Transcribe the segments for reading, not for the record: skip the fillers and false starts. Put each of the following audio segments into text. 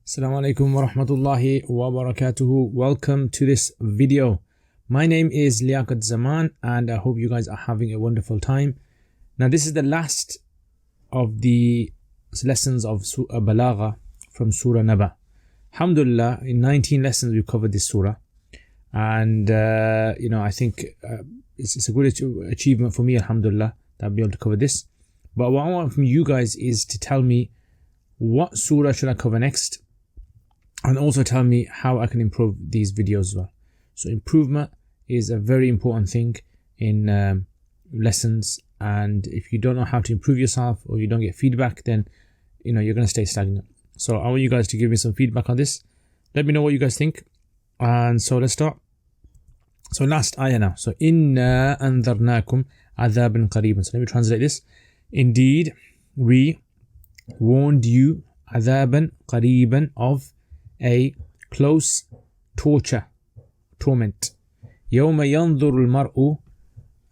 Assalamu alaikum wa rahmatullahi wa barakatuhu. Welcome to this video. My name is Liaqat Zaman and I hope you guys are having a wonderful time. Now this is the last of the lessons of Balagha from Surah Naba. Alhamdulillah, in 19 lessons we covered this surah. And I think it's a good achievement for me, alhamdulillah, that I'll be able to cover this. But what I want from you guys is to tell me what surah should I cover next, and also tell me how I can improve these videos as well. So improvement is a very important thing in lessons, and if you don't know how to improve yourself or you don't get feedback, then you're going to stay stagnant. So I want you guys to give me some feedback on this. Let me know what you guys think. And so let's start. So last ayah now. So inna anzarnakum adhaban qareeban. So let me translate this. Indeed, we warned you adhaban qareeban, of a close torment. Yawma yanzuru al-mar'u,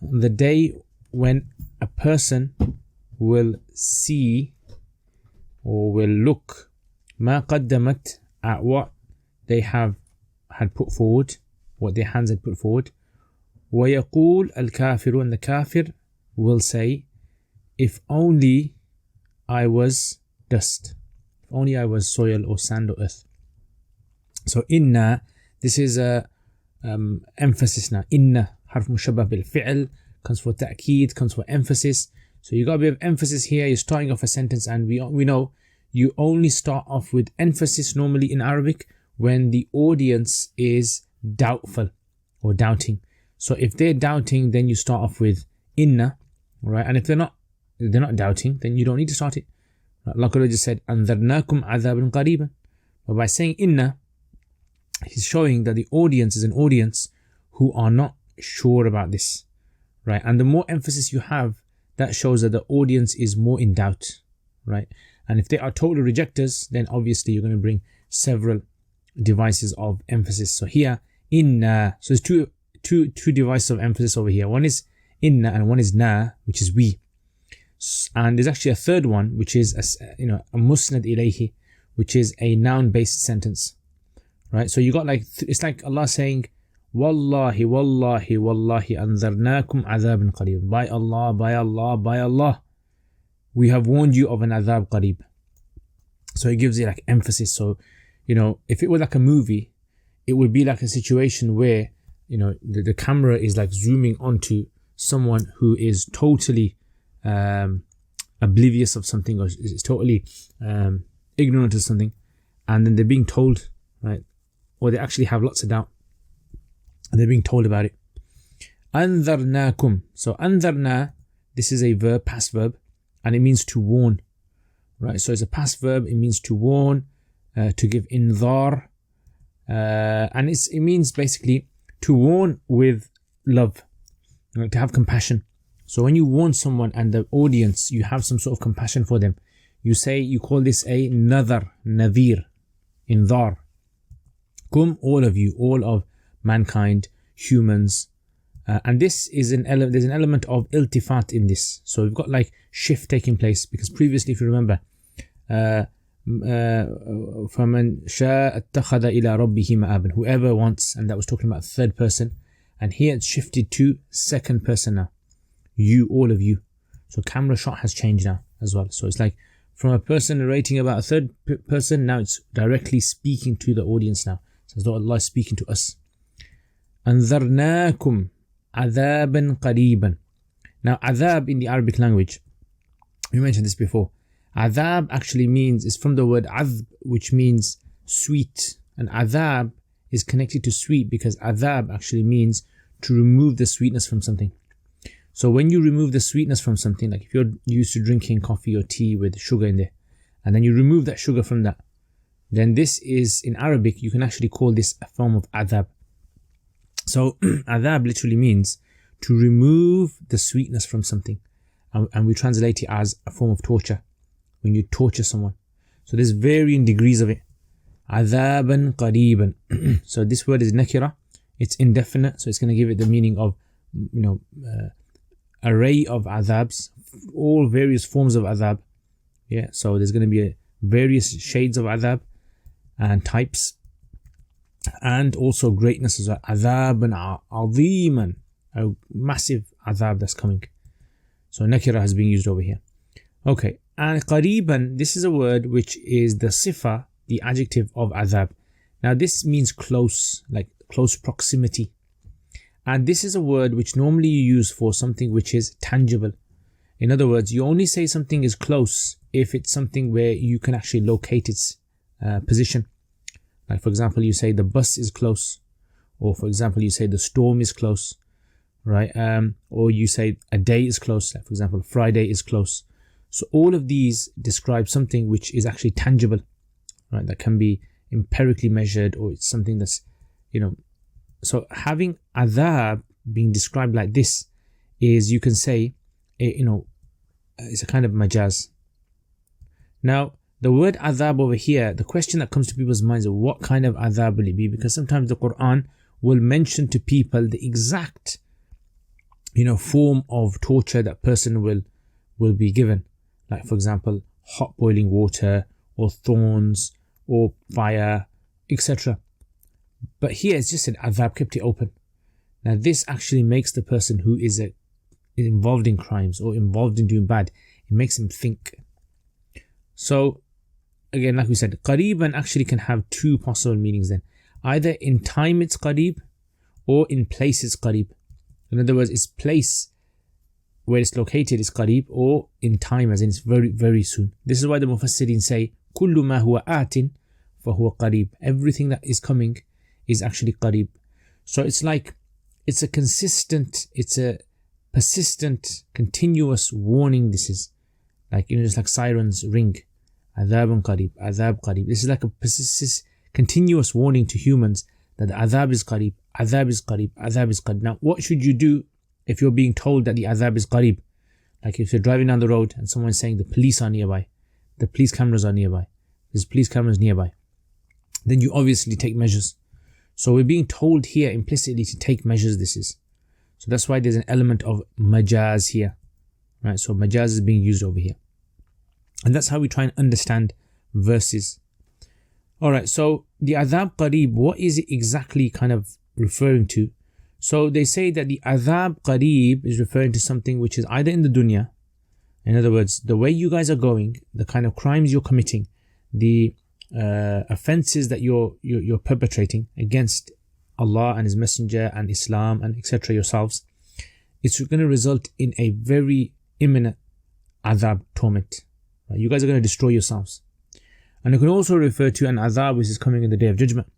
the day when a person will see or will look ma qaddamat, at what they had put forward, what their hands had put forward. Wa yaqul al-kafiru, and the kafir will say, if only I was dust, if only I was soil or sand or earth. So inna, this is a emphasis now. Inna harf mushabbah bil fi'l, comes for ta'keed, comes for emphasis. So you got a bit of emphasis here. You're starting off a sentence, and we know you only start off with emphasis normally in Arabic when the audience is doubtful or doubting. So if they're doubting, then you start off with inna, right? And if they're not doubting, then you don't need to start it. Like I just said, anzarnakum adhaban qareeban. But by saying inna, he's showing that the audience is an audience who are not sure about this, right? And the more emphasis you have, that shows that the audience is more in doubt, right? And if they are total rejectors, then obviously you're going to bring several devices of emphasis. So here, inna, so there's two devices of emphasis over here. One is inna and one is na, which is we. And there's actually a third one, which is a musnad ilayhi, which is a noun-based sentence. Right, so you got it's like Allah saying, Wallahi, Wallahi, Wallahi, anzarnakum adhaban qareeb. By Allah, by Allah, by Allah, we have warned you of an adhab qareeb. So it gives you like emphasis. So, if it were like a movie, it would be like a situation where, the camera is like zooming onto someone who is totally oblivious of something, or is totally ignorant of something, and then they're being told, right? Or they actually have lots of doubt and they're being told about it. Anzarnakum. So anzarna, this is a verb, past verb, and it means to warn, right? So it's a past verb. It means to warn, to give inzar, and it means basically to warn with love, right? To have compassion. So when you warn someone and the audience, you have some sort of compassion for them, you call this a nadhar, nadhir, inzar. Kum, all of you, all of mankind, humans, and this is there's an element of iltifat in this. So we've got like shift taking place, because previously, if you remember, فَمَنْ شَاءَ اتَّخَذَ إِلَىٰ رَبِّهِ مَآبًا, whoever wants, and that was talking about third person, and here it's shifted to second person now. You, all of you. So camera shot has changed now as well. So it's like from a person narrating about a third person, now it's directly speaking to the audience now. So as though Allah is speaking to us. أَنذَرْنَاكُمْ عَذَابًا قَرِيبًا. Now adhab in the Arabic language, we mentioned this before. Adhab actually is from the word adhb, which means sweet. And adhab is connected to sweet because adhab actually means to remove the sweetness from something. So when you remove the sweetness from something, like if you're used to drinking coffee or tea with sugar in there, and then you remove that sugar from that, then this is, in Arabic, you can actually call this a form of adhab. So adhab literally means to remove the sweetness from something. And we translate it as a form of torture, when you torture someone. So there's varying degrees of it. Adhaban qareeban. So this word is nakira. It's indefinite, so it's going to give it the meaning of, array of adhabs, all various forms of adhab. Yeah, so there's going to be various shades of adhab. and types, and also greatness as well. Adhaban aziman, a massive adhab that's coming. So nakira has been used over here. Okay, and qariban, this is a word which is the sifa, the adjective of adhab. Now this means close, like close proximity. And this is a word which normally you use for something which is tangible. In other words, you only say something is close if it's something where you can actually locate its position. Like for example, you say the bus is close, or for example, you say the storm is close, right? Or you say a day is close. Like for example, Friday is close. So all of these describe something which is actually tangible, right? That can be empirically measured, or it's something that's, so having adhab being described like this is, you can say, it's a kind of majaz. Now, the word adhab over here, the question that comes to people's minds is, what kind of adhab will it be? Because sometimes the Quran will mention to people the exact, form of torture that person will be given. Like for example, hot boiling water, or thorns, or fire, etc. But here it's just an adhab, kept it open. Now this actually makes the person who is involved in crimes or involved in doing bad, it makes him think. So again, like we said, qariban actually can have two possible meanings then. Either in time it's qarib, or in place it's qarib. In other words, its place where it's located is qarib, or in time as in it's very, very soon. This is why the Mufassirin say, kullu ma huwa atin fahuwa qarib. Everything that is coming is actually qarib. So it's like, it's a consistent, it's a persistent, continuous warning. This is like, just like sirens ring. Adhabun qarib, adhab qarib. This is like a persistent, continuous warning to humans that the adhab is qarib, adhab is qarib, adhab is qarib. Now, what should you do if you're being told that the adhab is qarib? Like if you're driving down the road and someone's saying the police are nearby, the police cameras are nearby, there's police cameras nearby, then you obviously take measures. So we're being told here implicitly to take measures. This is, so that's why there's an element of majaz here, right? So majaz is being used over here, and that's how we try and understand verses. All right, so the adhab qarib, what is it exactly kind of referring to? So they say that the adhab qarib is referring to something which is either in the dunya, in other words, the way you guys are going, the kind of crimes you're committing, the offenses that you're perpetrating against Allah and His Messenger and Islam and etc. yourselves, it's going to result in a very imminent adhab, torment. Right? You guys are going to destroy yourselves. And it can also refer to an adhab which is coming in the Day of Judgment.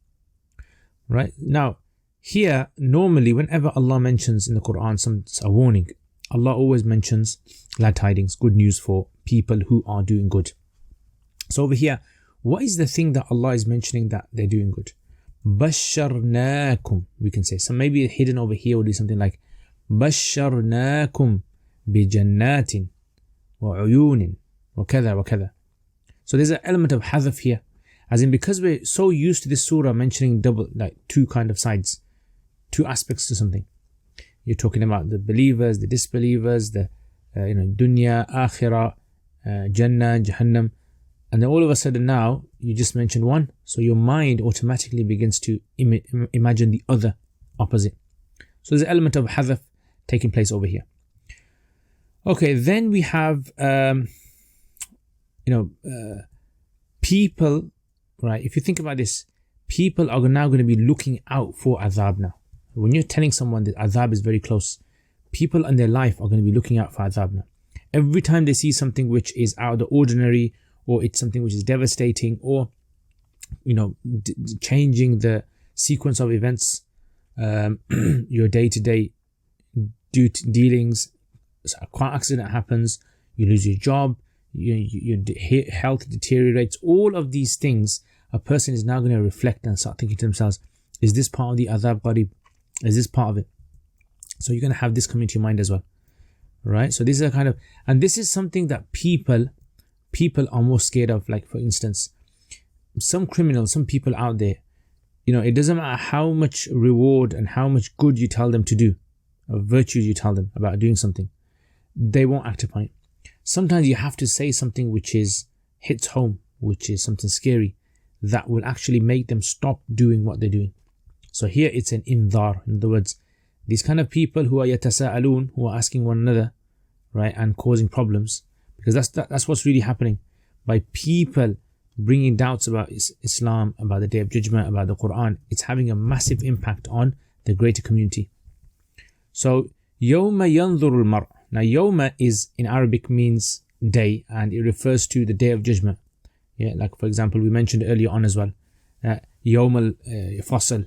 Right? Now, here, normally, whenever Allah mentions in the Quran a warning, Allah always mentions glad tidings, good news for people who are doing good. So over here, what is the thing that Allah is mentioning that they're doing good? Basharnakum, we can say. So maybe hidden over here will do something like Basharnakum bijannatin wa uyunin wa kada wa kada. So there's an element of hadaf here, as in because we're so used to this surah mentioning double, like two kind of sides, two aspects to something. You're talking about the believers, the disbelievers, the dunya, akhirah, jannah, jahannam, and then all of a sudden now you just mentioned one, so your mind automatically begins to imagine the other opposite. So there's an element of hadaf taking place over here. Okay, then we have people, right? If you think about this, people are now going to be looking out for adhab now. When you're telling someone that adhab is very close, people in their life are going to be looking out for adhab now. Every time they see something which is out of the ordinary, or it's something which is devastating, or changing the sequence of events, your day-to-day dealings, a car accident happens, you lose your job, your health deteriorates, all of these things, a person is now going to reflect and start thinking to themselves, is this part of the adhab qarib? Is this part of it? So you're going to have this come into your mind as well, right? So this is a kind of, and this is something that people are more scared of. Like for instance, some criminals, some people out there, it doesn't matter how much reward and how much good you tell them to do, or virtues you tell them about doing something, they won't act upon it. Sometimes you have to say something which hits home, which is something scary. that will actually make them stop doing what they're doing. So here it's an indhar. In other words, these kind of people who are yatasa'aloon, who are asking one another, right, and causing problems, because that's what's really happening. By people bringing doubts about Islam, about the Day of Judgment, about the Quran, it's having a massive impact on the greater community. So, يَوْمَ يَنْظُرُ الْمَرْءُ. Now, يَوْمَ is in Arabic means day, and it refers to the Day of Judgment. Yeah, like for example, we mentioned earlier on as well. يَوْمَ الْفَصْل.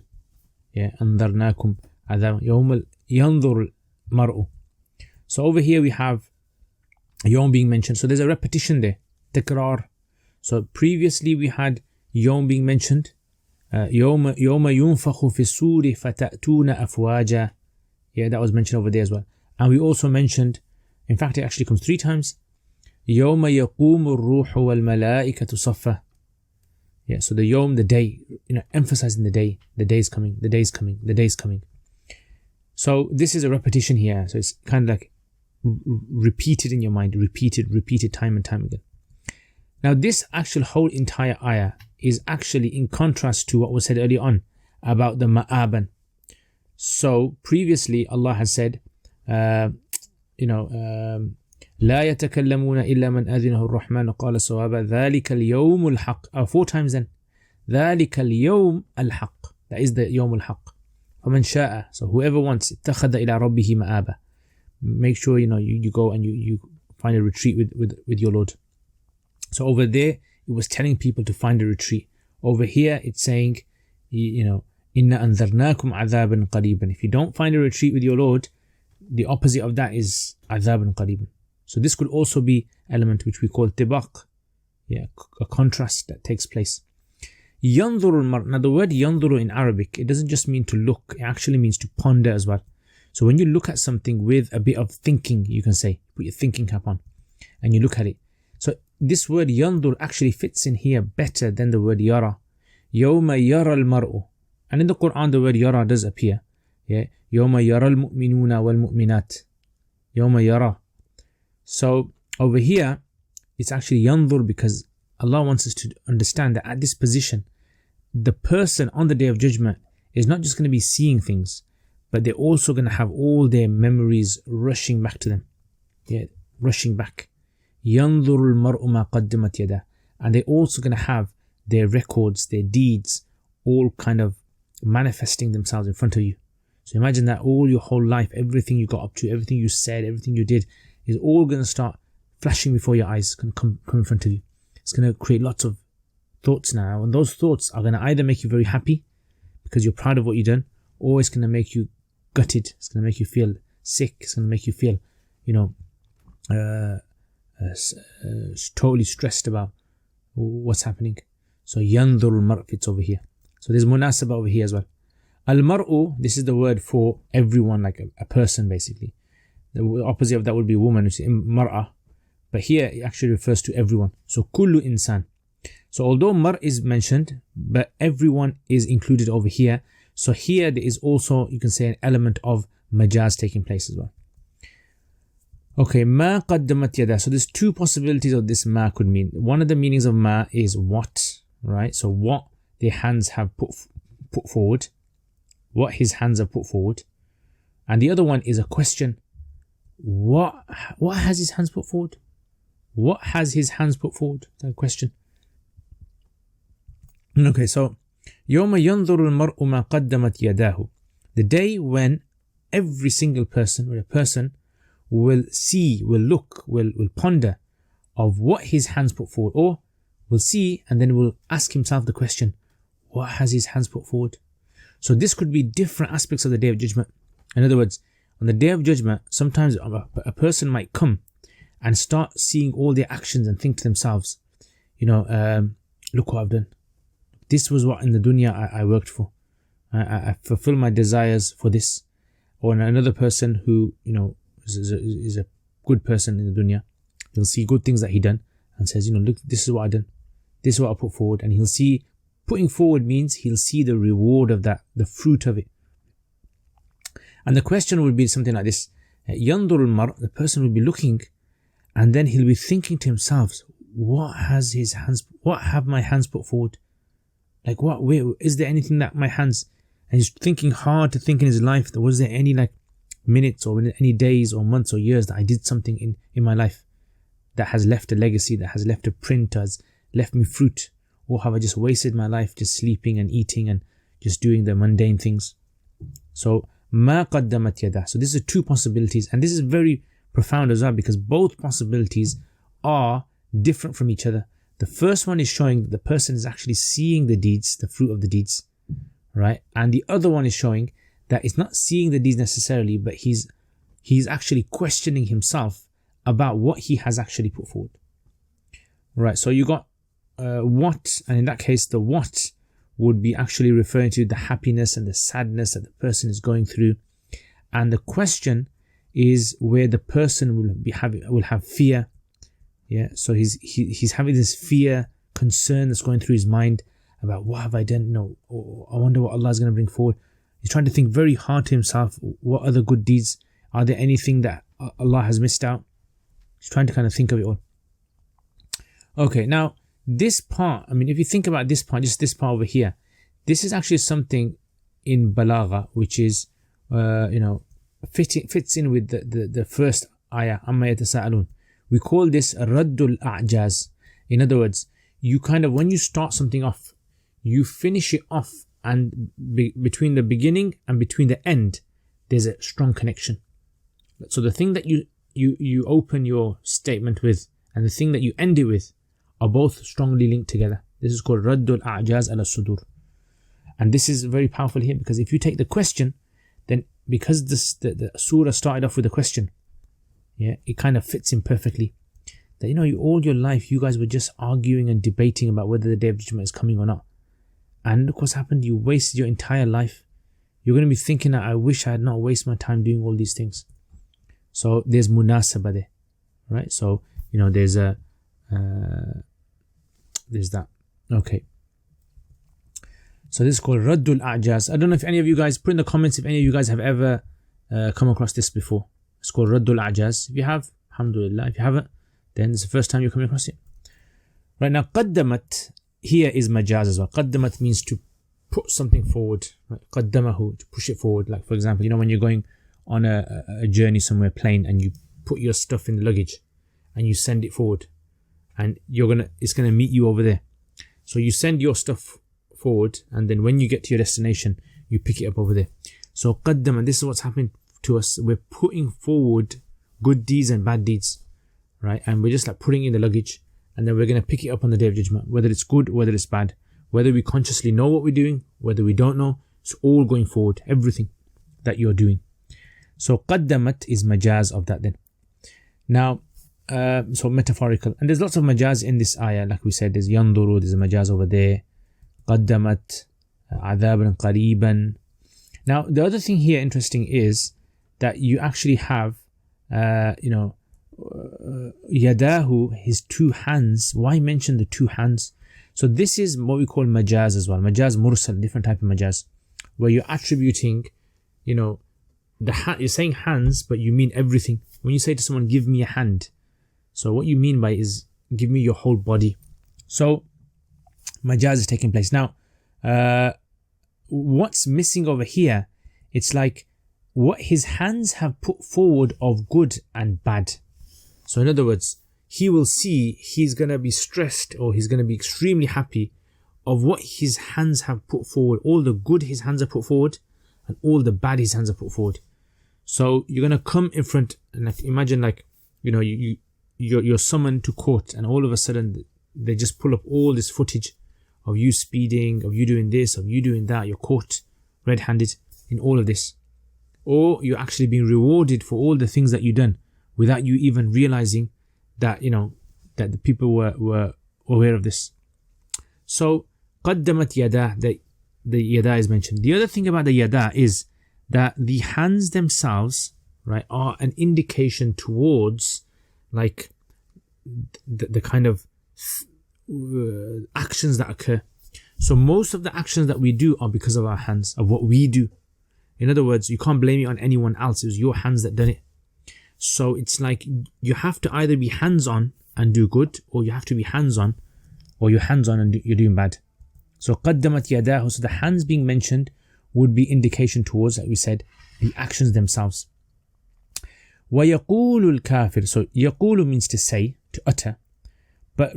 Yeah, أَنذَرْنَاكُمْ عَذَابًا يَوْمَ يَنْظُرُ الْمَرْءُ. So over here we have Yawm being mentioned. So there's a repetition there. Tikrar. So previously we had Yawm being mentioned. يَوْمَ يُنْفَخُ فِي السُّورِ فَتَأْتُونَ أَفْوَاجًا. Yeah, that was mentioned over there as well. And we also mentioned, in fact it actually comes 3 times. يَوْمَ يَقُومُ الرُّوحُ وَالْمَلَائِكَةُ صَفًّا. Yeah, so the Yawm, the day, emphasizing the day is coming, the day is coming, the day is coming. So this is a repetition here. So it's kind of like repeated in your mind, repeated time and time again. Now this actual whole entire ayah is actually in contrast to what was said earlier on about the ma'aban. So previously Allah has said, لا يتكلمون إلا من أذنه الرحمن قال صوابا ذلك اليوم الحق. 4 times then. ذلك اليوم الحق. That is the يوم الحق. فمن شاء. So whoever wants, اتخذ إلى ربه مآبا. Make sure you go and you find a retreat with your Lord. So over there it was telling people to find a retreat. Over here it's saying, إِنَّا أَنذَرْنَاكُمْ عَذَابًا قَرِيبًا. If you don't find a retreat with your Lord, the opposite of that is عَذَابًا قَرِيبًا. So this could also be element which we call tibaq. Yeah, a contrast that takes place. يَنْظُرُ الْمَرْءُ. Now the word يَنْظُرُ in Arabic, it doesn't just mean to look, it actually means to ponder as well. So when you look at something with a bit of thinking, you can say, put your thinking cap on and you look at it. So this word yandur actually fits in here better than the word yara. يَوْمَ يَرَى الْمَرْءُ. And in the Quran the word yara does appear. Yeah, يَوْمَ يَرَى الْمُؤْمِنُونَ وَالْمُؤْمِنَاتِ. يَوْمَ يَرَى. So over here it's actually yandur because Allah wants us to understand that at this position, the person on the Day of Judgment is not just going to be seeing things, but they're also going to have all their memories rushing back to them. Yeah, rushing back. يَنْظُرُ الْمَرْءُ مَا قَدَّمَتْ يَدَهُ. And they're also going to have their records, their deeds, all kind of manifesting themselves in front of you. So imagine that all your whole life, everything you got up to, everything you said, everything you did, is all going to start flashing before your eyes, going to come in front of you. It's going to create lots of thoughts now. And those thoughts are going to either make you very happy because you're proud of what you've done, or it's going to make you gutted. It's going to make you feel sick. It's going to make you feel, totally stressed about what's happening. So yandur al-mar' fits over here. So there's munasaba over here as well. Al-mar'u, this is the word for everyone, like a person basically. The opposite of that would be woman, which is mar'a. But here it actually refers to everyone. So kullu insan. So although mar is mentioned, but everyone is included over here. So here there is also, you can say, an element of majaz taking place as well. Okay, ma qaddamat yada. So there's 2 possibilities of this ma could mean. One of the meanings of ma is what, right? So what their hands have put forward, what his hands have put forward. And the other one is a question. What has his hands put forward? What has his hands put forward? That question. Okay, so يَوْمَ يَنْظُرُ الْمَرْءُ مَا قَدَّمَتْ يَدَاهُ. The day when every single person, or a person, will see, will look, will ponder of what his hands put forward, or will see and then will ask himself the question, what has his hands put forward? So this could be different aspects of the Day of Judgment. In other words, on the Day of Judgment, sometimes a person might come and start seeing all their actions and think to themselves, look what I've done. This was what in the dunya I worked for. I fulfill my desires for this. Or another person who, is a good person in the dunya. He'll see good things that he done and says, look, this is what I done. This is what I put forward. And he'll see, putting forward means he'll see the reward of that, the fruit of it. And the question would be something like this. Yandur al-mar, the person will be looking, and then he'll be thinking to himself, what have my hands put forward? Like what? Wait, is there anything that my hands? And he's thinking hard to think in his life. Was there any like minutes or any days or months or years that I did something in my life that has left a legacy, that has left a print, has left me fruit? Or have I just wasted my life just sleeping and eating and just doing the mundane things? So, ma qaddamat yadah. So this is two possibilities, and this is very profound as well, because both possibilities are different from each other. The first one is showing that the person is actually seeing the deeds, the fruit of the deeds, right? And the other one is showing that it's not seeing the deeds necessarily, but he's actually questioning himself about what he has actually put forward. Right, so you got what, and in that case the what would be actually referring to the happiness and the sadness that the person is going through, and the question is where the person will have fear. Yeah, so he's having this fear, concern that's going through his mind about what have I done, I wonder what Allah is going to bring forward. He's trying to think very hard to himself, what other good deeds, are there anything that Allah has missed out? He's trying to kind of think of it all. Okay, now this part, I mean, if you think about this part, just this part over here, this is actually something in Balagha, which is, fits in with the first ayah, Amma yatasa'alun. We call this Raddul A'jaz. In other words, you kind of, when you start something off, you finish it off, and between the beginning and between the end, there's a strong connection. So the thing that you open your statement with and the thing that you end it with are both strongly linked together. This is called Raddul A'jaz ala Sudur. And this is very powerful here, because if you take the question, then because the surah started off with a question, yeah, it kind of fits in perfectly. That all your life you guys were just arguing and debating about whether the Day of Judgment is coming or not. And look what's happened. You wasted your entire life. You're going to be thinking that I wish I had not wasted my time doing all these things. So there's munasabah there, right? So there's that. Okay. So this is called Raddul A'jaz. I don't know if any of you guys, put in the comments if any of you guys have ever come across this before. It's called Raddul A'jaz. If you have, alhamdulillah. If you haven't, then it's the first time you're coming across it. Right, now qaddamat here is majaz as well. Qaddamat means to put something forward. Right? Qaddamahu, to push it forward. Like for example, when you're going on a journey somewhere, plane, and you put your stuff in the luggage and you send it forward, and it's gonna meet you over there. So you send your stuff forward, and then when you get to your destination, you pick it up over there. So qaddama, this is what's happening to us. We're putting forward good deeds and bad deeds, right? And we're just like putting in the luggage, and then we're going to pick it up on the Day of Judgment, whether it's good, whether it's bad, whether we consciously know what we're doing, whether we don't know. It's all going forward, everything that you're doing. So qaddamat is majaz of that then. Now, so metaphorical, and there's lots of majaz in this ayah. Like we said, there's yanduru, there's a majaz over there. Qaddamat, adhaban qariban. Now, the other thing here interesting is that you actually have, yadahu, his two hands. Why mention the two hands? So this is what we call majaz as well. Majaz mursal, different type of majaz, where you're attributing, you're saying hands, but you mean everything. When you say to someone, give me a hand, so what you mean by is give me your whole body. So majaz is taking place. Now, what's missing over here, it's like what his hands have put forward of good and bad. So in other words, he will see, he's going to be stressed, or he's going to be extremely happy of what his hands have put forward, all the good his hands have put forward and all the bad his hands have put forward. So you're going to come in front, and like, imagine like, you're summoned to court, and all of a sudden they just pull up all this footage of you speeding, of you doing this, of you doing that. You're caught red-handed in all of this. Or you're actually being rewarded for all the things that you've done without you even realizing that, that the people were aware of this. So, qaddamat yada, the yada is mentioned. The other thing about the yada is that the hands themselves, right, are an indication towards like the kind of actions that occur. So most of the actions that we do are because of our hands, of what we do. In other words, you can't blame it on anyone else. It was your hands that done it. So it's like you have to either be hands-on and do good, or you have to be hands-on, or you're hands-on and you're doing bad. So قدمت يداه, so the hands being mentioned would be indication towards, like we said, the actions themselves. وَيَقُولُ الْكَافِرُ, so يَقُولُ means to say, to utter. But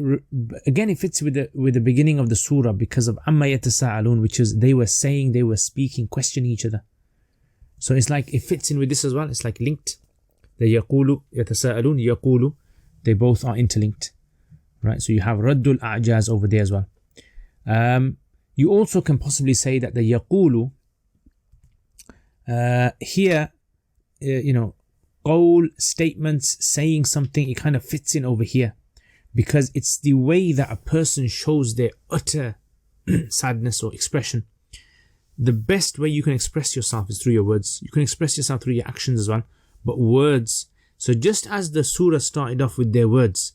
again, it fits with the beginning of the surah because of عَمَّا يَتَسَاءَلُونَ, which is they were saying, they were speaking, questioning each other. So it's like, it fits in with this as well. It's like linked. The يَقُولُ يَتَسَاءَلُونَ, يَقُولُ, they both are interlinked. Right, so you have Raddul A'jaz over there as well. You also can possibly say that the yaqulu here, qawl, statements, saying something, it kind of fits in over here because it's the way that a person shows their utter sadness or expression. The best way you can express yourself is through your words. You can express yourself through your actions as well, but words. So just as the surah started off with their words,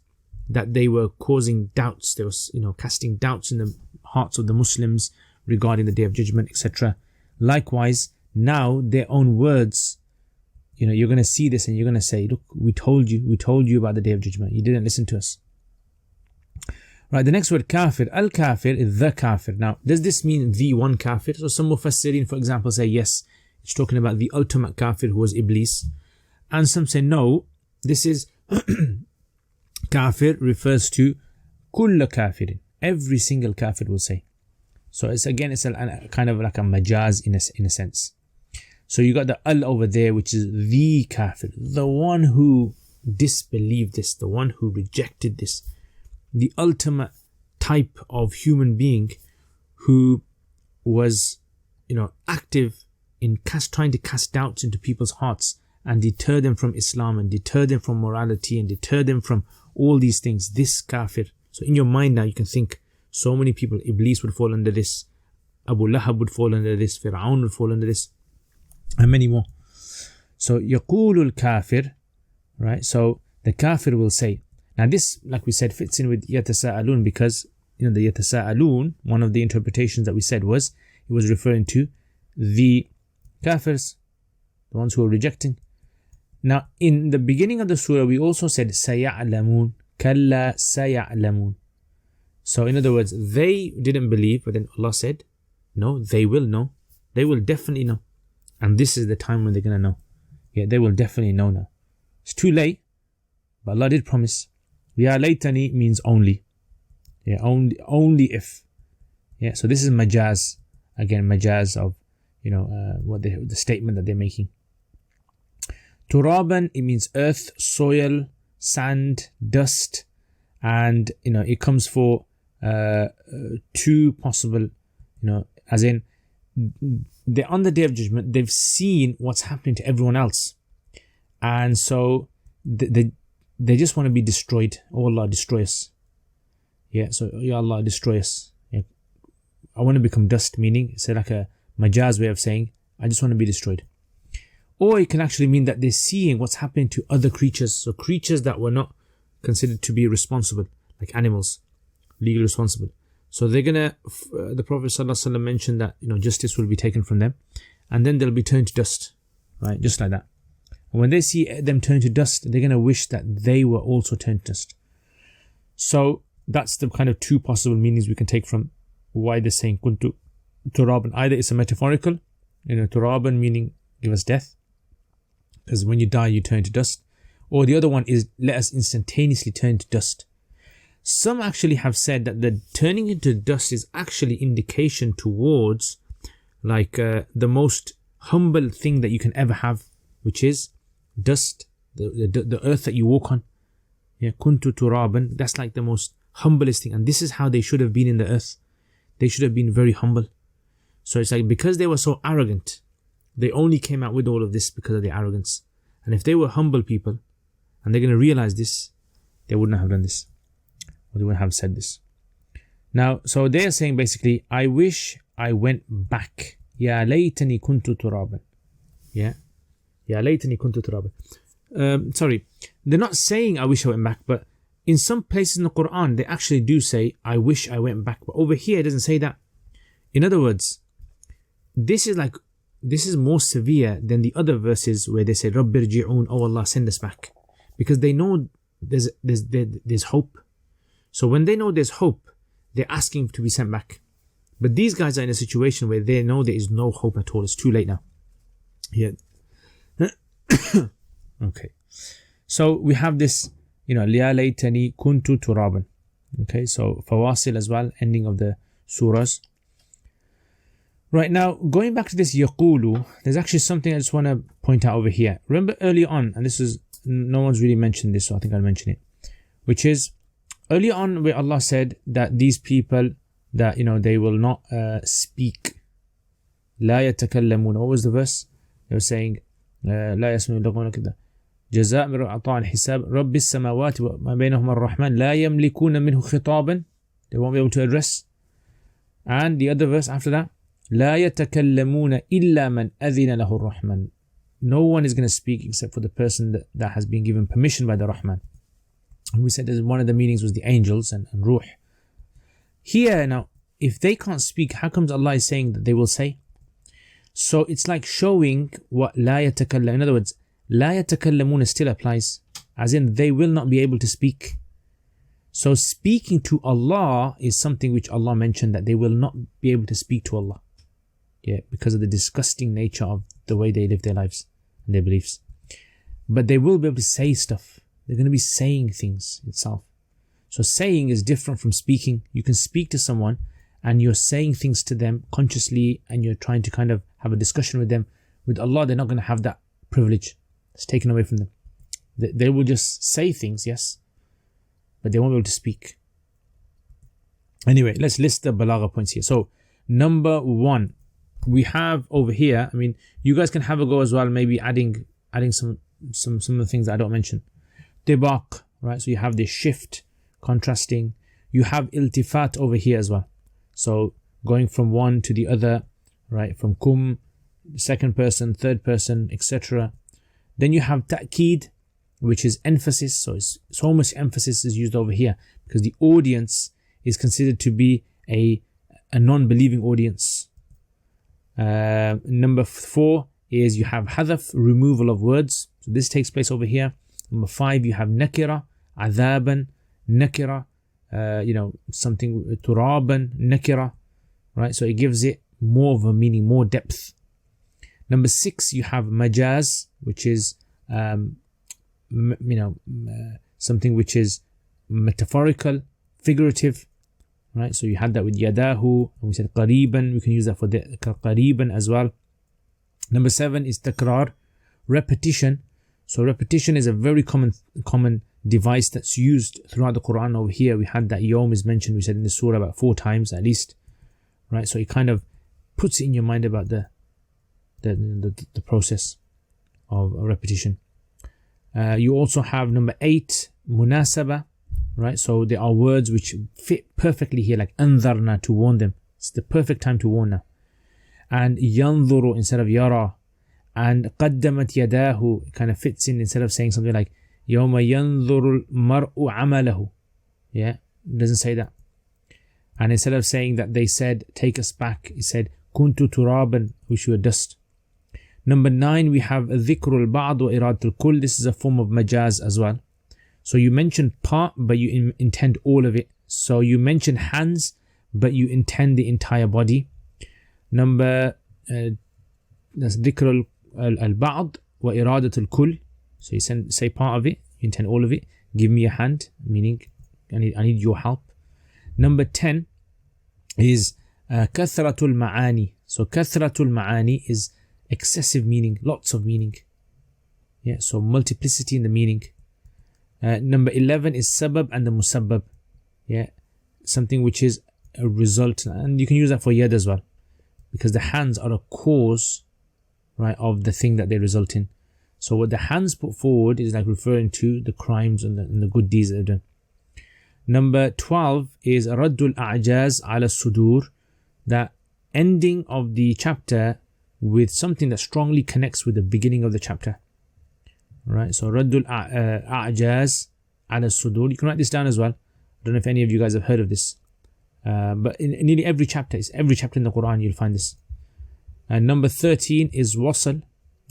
that they were causing doubts, they were casting doubts in the hearts of the Muslims regarding the Day of Judgment, etc. Likewise, now their own words, you're going to see this and you're going to say, look, we told you about the Day of Judgment. You didn't listen to us. Right, the next word, kafir. Al-kafir is the kafir. Now, does this mean the one kafir? So some mufassirin, for example, say yes, it's talking about the ultimate kafir who was Iblis. And some say no, this is kafir refers to kulla kafirin. Every single kafir will say. So it's a kind of like a majaz in a sense. So you got the al over there, which is the kafir, the one who disbelieved this, the one who rejected this, the ultimate type of human being who was, active in trying to cast doubts into people's hearts and deter them from Islam and deter them from morality and deter them from all these things. This kafir. So in your mind now you can think so many people. Iblis would fall under this, Abu Lahab would fall under this, Fir'aun would fall under this, and many more. So yaqulul kafir, right? So the kafir will say. Now this, like we said, fits in with yatasa'alun because the yatasa'alun, one of the interpretations that we said was it was referring to the kafirs, the ones who are rejecting. Now in the beginning of the surah we also said saya'lamun, kalla saya'lamun. So in other words, they didn't believe, but then Allah said, no, they will know. They will definitely know. And this is the time when they're going to know. Yeah, they will definitely know now. It's too late, but Allah did promise. Ya laytani means only. Yeah, only if. Yeah, so this is majaz. Again, majaz of, what the statement that they're making. Turaban, it means earth, soil, sand, dust. And, it comes for two possible, as in, they're on the Day of Judgment, they've seen what's happening to everyone else. And so they just want to be destroyed. Oh Allah, destroy us. Yeah, so Ya Allah, destroy us. Yeah. I want to become dust, meaning it's like a majaz way of saying, I just want to be destroyed. Or it can actually mean that they're seeing what's happening to other creatures. So creatures that were not considered to be responsible, like animals, legally responsible. So they're gonna, the Prophet ﷺ mentioned that, justice will be taken from them and then they'll be turned to dust, right? Just like that. And when they see them turn to dust, they're gonna wish that they were also turned to dust. So that's the kind of two possible meanings we can take from why they're saying kuntu turaban. Either it's a metaphorical, turaban meaning give us death, because when you die you turn to dust. Or the other one is let us instantaneously turn to dust. Some actually have said that the turning into dust is actually indication towards like the most humble thing that you can ever have, which is dust, the earth that you walk on. Yeah, kuntu turaban, that's like the most humblest thing. And this is how they should have been in the earth. They should have been very humble. So it's like because they were so arrogant, they only came out with all of this because of their arrogance. And if they were humble people, and they're going to realize this, they wouldn't have done this. Or they wouldn't have said this. Now, so they're saying basically, I wish I went back. Ya laytani kuntu turaban. Yeah. Ya laytani kuntu turaban. Sorry. They're not saying I wish I went back, but in some places in the Quran, they actually do say, I wish I went back. But over here, it doesn't say that. In other words, this is more severe than the other verses where they say, Rabbir ji'un, oh Allah, send us back. Because they know there's hope. So when they know there's hope, they're asking to be sent back. But these guys are in a situation where they know there is no hope at all. It's too late now. Yeah. Okay. So we have this, لِيَا لَيْتَنِي كُنْتُ تُرَابًا. Okay, so fawasil as well, ending of the surahs. Right, now going back to this yaqulu, there's actually something I just want to point out over here. Remember earlier on, and this is, no one's really mentioned this, so I think I'll mention it, which is earlier on where Allah said that these people that they will not speak. لا يتكلمون. What was the verse? They were saying لا يسمعون لغوا كذا جزاء من عطاء الحساب رب السماوات وما بينهما الرحمن لا يملكون منه خطابا. They won't be able to address. And the other verse after that, لا يتكلمون إلا من أذن له الرحمن. No one is going to speak except for the person that has been given permission by the Rahman. And we said that one of the meanings was the angels and ruh. Here now, if they can't speak, how comes Allah is saying that they will say? So it's like showing what لا يتكلم. In other words, لا يتكلمون still applies, as in they will not be able to speak. So speaking to Allah is something which Allah mentioned, that they will not be able to speak to Allah. Yeah, because of the disgusting nature of the way they live their lives and their beliefs. But they will be able to say stuff. They're going to be saying things itself. So saying is different from speaking. You can speak to someone and you're saying things to them consciously and you're trying to kind of have a discussion with them. With Allah, they're not going to have that privilege. It's taken away from them. They will just say things, yes, but they won't be able to speak. Anyway, let's list the Balagha points here. So, number 1, we have over here, I mean, you guys can have a go as well, maybe adding some of the things that I don't mention. Tibaq, right? So you have this shift, contrasting. You have iltifat over here as well. So going from one to the other, right? From kum, second person, third person, etc. Then you have ta'keed, which is emphasis. So so much emphasis is used over here because the audience is considered to be a non-believing audience. Number 4 is you have hadaf, removal of words. So this takes place over here. Number 5, you have nakira, adhaban, nakira, something, turaban, nakira, right? So it gives it more of a meaning, more depth. Number 6, you have majaz, which is, something which is metaphorical, figurative, right? So you had that with yadahu, and we said qariban, we can use that for the qariban as well. Number 7 is takrar, repetition. So repetition is a very common device that's used throughout the Quran. Over here we had that yawm is mentioned, we said in the surah about 4 times at least, right? So it kind of puts it in your mind about the process of repetition. You also have number 8, munasaba, right? So there are words which fit perfectly here, like anzarna, to warn them. It's the perfect time to warn now. And yanzuru instead of yara. And qaddamat yadahu kind of fits in instead of saying something like yawma yanzuru al-mar'u amalahu. Yeah, it doesn't say that. And instead of saying that they said, take us back, it said kuntu turaban, which were dust. Number 9, we have dhikrul ba'd wa iradatul kull. This is a form of majaz as well. So you mention part, but you intend all of it. So you mention hands, but you intend the entire body. That's dhikrul al-ba'd wa iradatul kull. So you say part of it, you intend all of it. Give me a hand, meaning I need your help. Number 10 is kathratul ma'ani. So kathratul ma'ani is excessive meaning, lots of meaning. Yeah, so multiplicity in the meaning. Number 11 is sabab and the musabbab. Yeah, something which is a result, and you can use that for yad as well, because the hands are a cause, right, of the thing that they result in. So what the hands put forward is like referring to the crimes and the good deeds that they've done. Number 12 is raddul a'jaz ala sudur, that ending of the chapter with something that strongly connects with the beginning of the chapter. Right, so raddul a'jaz ala sudur. You can write this down as well. I don't know if any of you guys have heard of this. But in nearly every chapter in the Quran, you'll find this. And number 13 is wasl.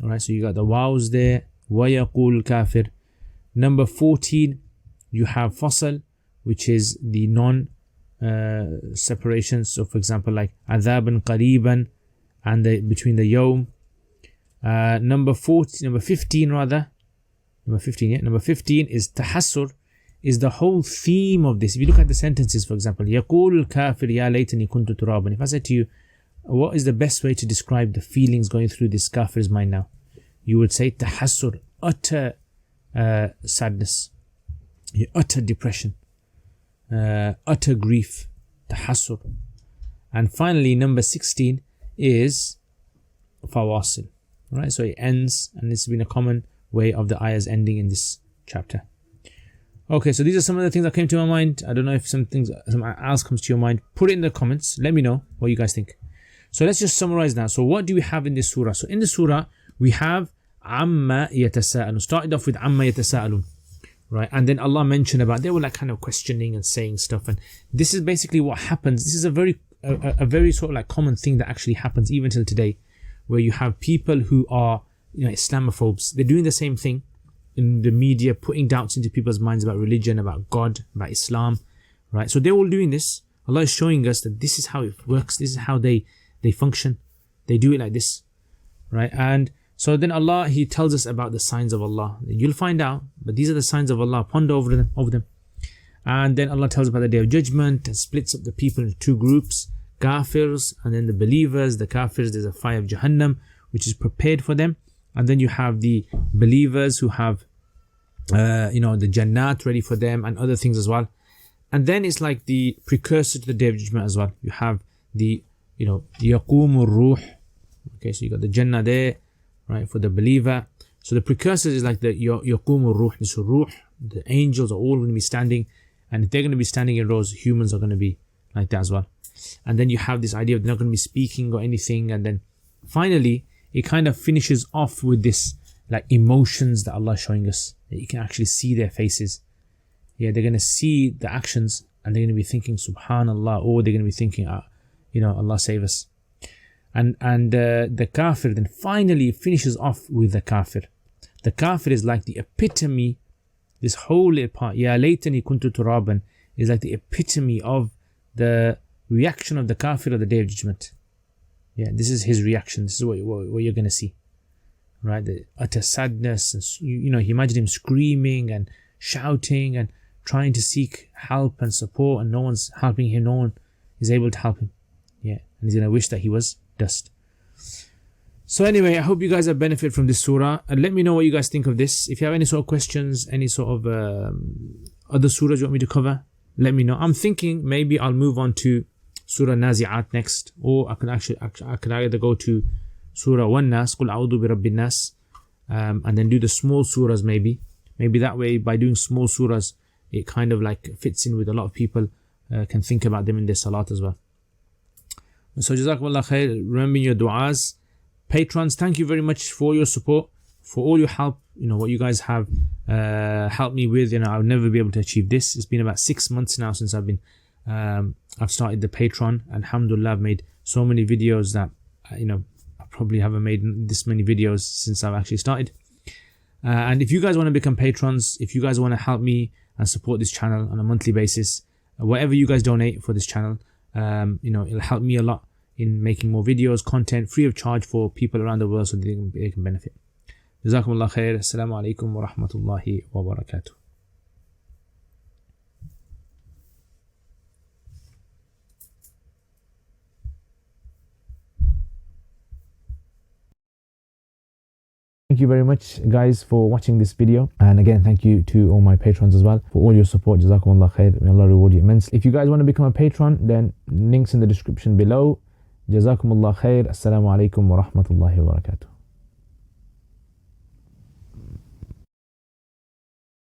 Alright, so you got the wows there. وَيَقُولُ kafir. Number 14, you have fasl, which is the separations. So for example, like adhaban qariban, and between the yawm. Number 15 rather. Number 15, yeah. Number 15 is tahassur, is the whole theme of this. If you look at the sentences, for example, يقول الكافر يا ليتني كنت ترابا. If I said to you, what is the best way to describe the feelings going through this kafir's mind now? You would say tahassur, utter sadness, utter depression, utter grief, tahassur. And finally, number 16 is fawasil. Right, so it ends, and it's been a common way of the ayahs ending in this chapter. Okay, so these are some of the things that came to my mind. I don't know if something else comes to your mind. Put it in the comments. Let me know what you guys think. So let's just summarize now. So what do we have in this surah? So in the surah, we have amma yatasa'alun. Started off with amma yatasa'alun, right? And then Allah mentioned about they were like kind of questioning and saying stuff. And this is basically what happens. This is a very sort of like common thing that actually happens even till today, where you have people who are, Islamophobes. They're doing the same thing in the media, putting doubts into people's minds about religion, about God, about Islam, right? So they're all doing this. Allah is showing us that this is how it works. This is how they function. They do it like this, right? And so then Allah, He tells us about the signs of Allah. You'll find out, but these are the signs of Allah. Ponder over them. And then Allah tells about the Day of Judgment and splits up the people into two groups, kafirs and then the believers. The kafirs, there's a fire of Jahannam which is prepared for them. And then you have the believers who have, the Jannat ready for them and other things as well. And then it's like the precursor to the Day of Judgment as well. You have the, Yaqumur Ruh. Okay, so you got the Jannah there, right, for the believer. So the precursor is like the Yaqumur Ruh. So Ruh, the angels are all going to be standing. And if they're going to be standing in rows, humans are going to be like that as well. And then you have this idea of they're not going to be speaking or anything. And then finally, it kind of finishes off with this like emotions that Allah is showing us. That you can actually see their faces. Yeah, they're going to see the actions and they're going to be thinking, Subhanallah, or they're going to be thinking, Allah save us. And the kafir then finally finishes off with the kafir. The kafir is like the epitome, this whole little part, Ya laytani kuntu turaban, is like the epitome of the reaction of the kafir of the Day of Judgment. Yeah, this is his reaction. This is what you're going to see. Right? The utter sadness. And, you imagine him screaming and shouting and trying to seek help and support, and no one's helping him. No one is able to help him. Yeah, and he's going to wish that he was dust. So anyway, I hope you guys have benefited from this surah. And let me know what you guys think of this. If you have any sort of questions, any sort of other surahs you want me to cover, let me know. I'm thinking maybe I'll move on to Surah Nazi'at next, or I can either go to Surah Wan Nas, Qul A'udhu bi Rabbin Nas, and then do the small surahs maybe. Maybe that way, by doing small surahs, it kind of like fits in with a lot of people, can think about them in their salat as well. So Jazakumullah khair, remembering your du'as. Patrons, thank you very much for your support, for all your help. What you guys have helped me with. I'll never be able to achieve this. It's been about 6 months now since I've started the Patreon. Alhamdulillah, I've made so many videos that I probably haven't made this many videos since I've actually started. And if you guys want to become patrons, if you guys want to help me and support this channel on a monthly basis, whatever you guys donate for this channel, it'll help me a lot in making more videos, content free of charge for people around the world so they can benefit. Jazakumullah khair. Assalamu alaikum wa rahmatullahi wa barakatuh. Thank you very much guys for watching this video, and again thank you to all my patrons as well for all your support. Jazakumullah khair. May Allah reward you immensely. If you guys want to become a patron, then links in the description below. Jazakumullah khair. Assalamu alaikum wa rahmatullahi wa barakatuh.